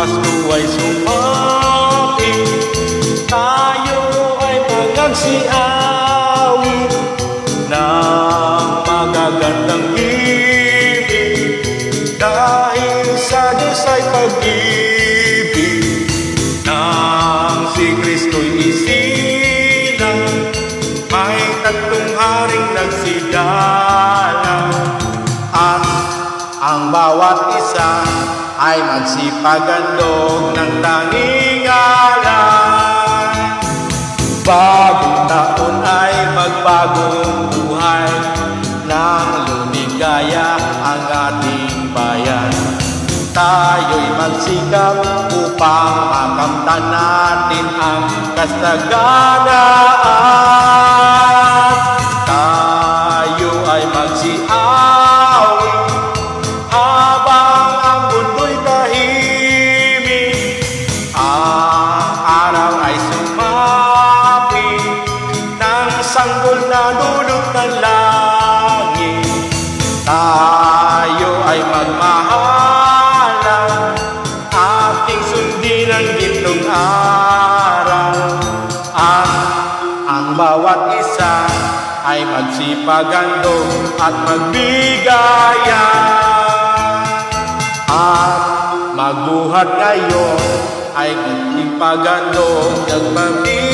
Pasko ay sumapit, tayo ay magagsiawi ng magagandang ibig, dahil sa Diyos ay pag-ibig nang si Kristo'y isilang. May tatlong haring nagsidalang at ang bawat isa ay magsipagandog ng tanging alay. Bagong taon ay magbagong buhay, nang lumigaya ang ating bayan. Tayo'y magsikap upang makamtan natin ang kasaganaan. Tayo ay magsiawi habang ang mundo'y tahimik. Ang araw ay sumapit, ng sanggol na dulot ng langit. Tayo ay magmahalan, ating sundin ang gitnong araw. At ang bawat isa ay magsipagandog at magbigaya, at magbuhat ngayon ay magsipagandog at magbigaya.